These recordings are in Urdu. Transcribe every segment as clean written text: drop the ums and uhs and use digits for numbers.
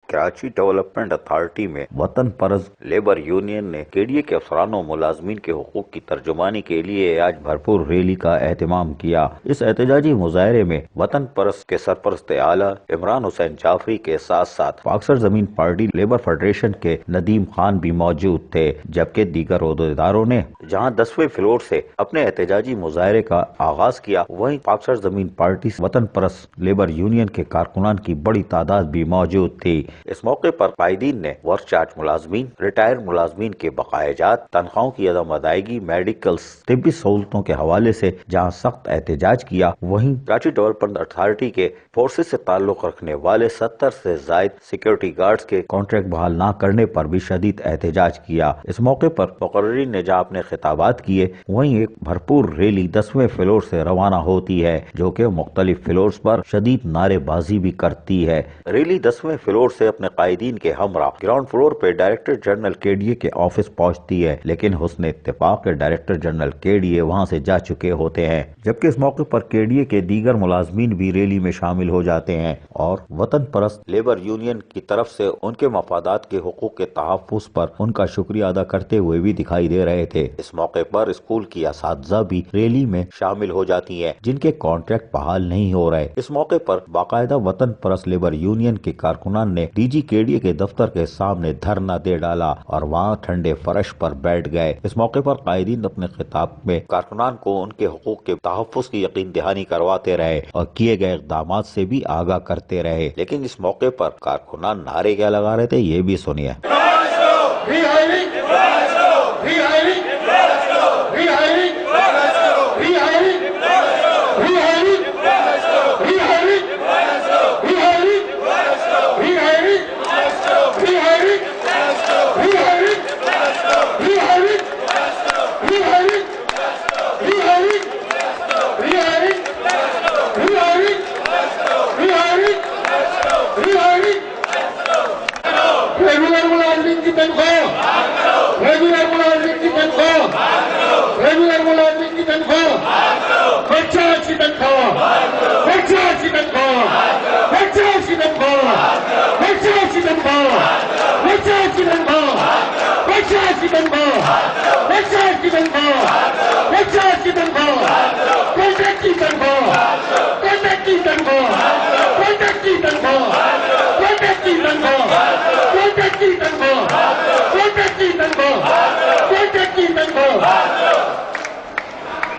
کراچی ڈیولپمنٹ اتھارٹی میں وطن پرست لیبر یونین نے KDA کے افسرانوں ملازمین کے حقوق کی ترجمانی کے لیے آج بھرپور ریلی کا اہتمام کیا۔ اس احتجاجی مظاہرے میں وطن پرست کے سرپرست اعلیٰ عمران حسین جعفری کے ساتھ ساتھ پاک سرزمین پارٹی لیبر فیڈریشن کے ندیم خان بھی موجود تھے، جبکہ دیگر عہدیداروں نے جہاں 10ویں فلور سے اپنے احتجاجی مظاہرے کا آغاز کیا، وہیں پاک سرزمین پارٹی وطن پرست لیبر یونین کے کارکنان کی بڑی تعداد بھی موجود تھی۔ اس موقع پر قائدین نے ورک چارج ملازمین، ریٹائر ملازمین کے بقایا جات، تنخواہوں کی عدم ادائیگی، میڈیکل، طبی سہولتوں کے حوالے سے جہاں سخت احتجاج کیا، وہیں کراچی ڈیولپمنٹ اتھارٹی کے فورسز سے تعلق رکھنے والے 70 سے زائد سیکیورٹی گارڈز کے کانٹریکٹ بحال نہ کرنے پر بھی شدید احتجاج کیا۔ اس موقع پر مقررین نے جہاں اپنے خطابات کیے، وہیں ایک بھرپور ریلی 10ویں فلور سے روانہ ہوتی ہے، جو کہ مختلف فلورز پر شدید نعرے بازی بھی کرتی ہے۔ ریلی 10ویں فلور سے اپنے قائدین کے ہمراہ گراؤنڈ فلور پہ ڈائریکٹر جنرل KDA کے آفس پہنچتی ہے، لیکن حسن اتفاق کے ڈائریکٹر جنرل KDA وہاں سے جا چکے ہوتے ہیں، جبکہ اس موقع پر KDA کے دیگر ملازمین بھی ریلی میں شامل ہو جاتے ہیں اور وطن پرست لیبر یونین کی طرف سے ان کے مفادات کے حقوق کے تحفظ پر ان کا شکریہ ادا کرتے ہوئے بھی دکھائی دے رہے تھے۔ اس موقع پر اسکول کی اساتذہ بھی ریلی میں شامل ہو جاتی ہیں، جن کے کانٹریکٹ بحال نہیں ہو رہے۔ اس موقع پر باقاعدہ وطن پرست لیبر یونین کے کارکنان نے DG KDA کے دفتر کے سامنے دھرنا دے ڈالا اور وہاں ٹھنڈے فرش پر بیٹھ گئے۔ اس موقع پر قائدین اپنے خطاب میں کارکنان کو ان کے حقوق کے تحفظ کی یقین دہانی کرواتے رہے اور کیے گئے اقدامات سے بھی آگاہ کرتے رہے، لیکن اس موقع پر کارکنان نعرے کیا لگا رہے تھے یہ بھی سنیے۔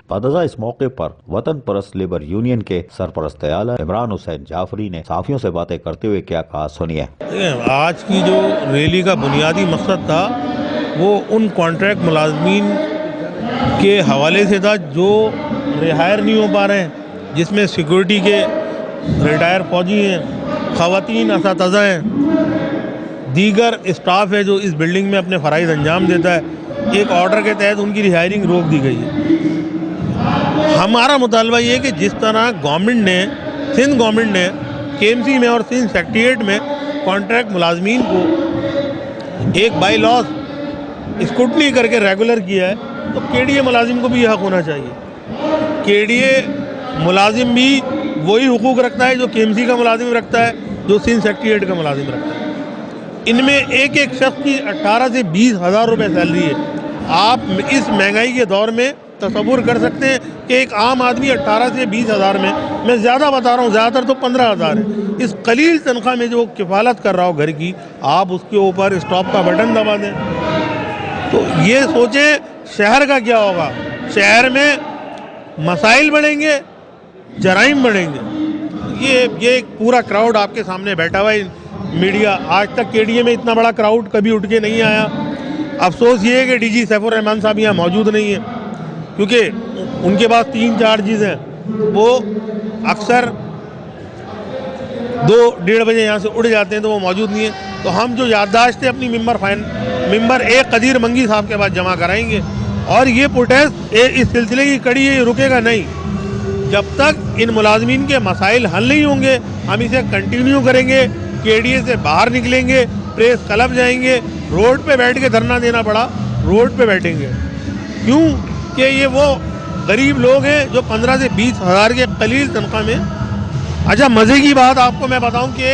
بعد ازاں اس موقع پر وطن پرست لیبر یونین کے سرپرست اعلیٰ عمران حسین جعفری نے صحافیوں سے باتیں کرتے ہوئے کیا کہا، سنیے۔ آج کی جو ریلی کا بنیادی مقصد تھا وہ ان کانٹریکٹ ملازمین کے حوالے سے تھا جو رہائر نہیں ہو پا رہے ہیں، جس میں سیکورٹی کے ریٹائر فوجی ہیں، خواتین اساتذہ ہیں، دیگر اسٹاف ہے جو اس بلڈنگ میں اپنے فرائض انجام دیتا ہے۔ ایک آرڈر کے تحت ان کی رہائرنگ روک دی گئی ہے۔ ہمارا مطالبہ یہ ہے کہ جس طرح سندھ گورنمنٹ نے KMC میں اور سندھ سیکریٹریٹ میں کانٹریکٹ ملازمین کو ایک بائی لاس اسکروٹنی کر کے ریگولر کیا ہے، تو KDA ملازم کو بھی یہ حق ہونا چاہیے۔ KDA ملازم بھی وہی حقوق رکھتا ہے جو KMC کا ملازم رکھتا ہے، جو سندھ سیکریٹریٹ کا ملازم رکھتا ہے۔ ان میں ایک ایک شخص کی 18 سے 20 ہزار روپے سیلری ہے۔ آپ اس مہنگائی کے دور میں تصور کر سکتے ہیں کہ ایک عام آدمی 18 سے 20 ہزار میں زیادہ بتا رہا ہوں، زیادہ تر تو 15 ہزار ہے، اس قلیل تنخواہ میں جو کفالت کر رہا ہو گھر کی، آپ اس کے اوپر اسٹاپ کا بٹن دبا دیں۔ تو یہ سوچیں شہر کا کیا ہوگا۔ شہر میں مسائل بڑھیں گے، جرائم بڑھیں گے۔ یہ پورا کراؤڈ آپ کے سامنے بیٹھا ہوا ہے، میڈیا آج تک KDA میں اتنا بڑا کراؤڈ کبھی اٹھ کے نہیں آیا۔ افسوس یہ ہے کہ DG سیف الرحمان صاحب یہاں موجود نہیں ہیں، کیونکہ ان کے پاس 3 چارجز ہیں، وہ اکثر 2-1:30 بجے یہاں سے اڑ جاتے ہیں، تو وہ موجود نہیں ہیں۔ تو ہم جو یادداشتیں اپنی ممبر ایک قدیر منگی صاحب کے بعد جمع کرائیں گے، اور یہ پروٹیسٹ اس سلسلے کی کڑی ہے، یہ رکے گا نہیں جب تک ان ملازمین کے مسائل حل نہیں ہوں گے۔ ہم اسے کنٹینیو کریں گے، KDA سے باہر نکلیں گے، پریس کلب جائیں گے، روڈ پہ بیٹھ کے دھرنا دینا پڑا روڈ پہ بیٹھیں گے۔ کیوں کہ یہ وہ غریب لوگ ہیں جو 15 سے 20 ہزار کے قلیل تنخواہ میں۔ اچھا مزے کی بات آپ کو میں بتاؤں کہ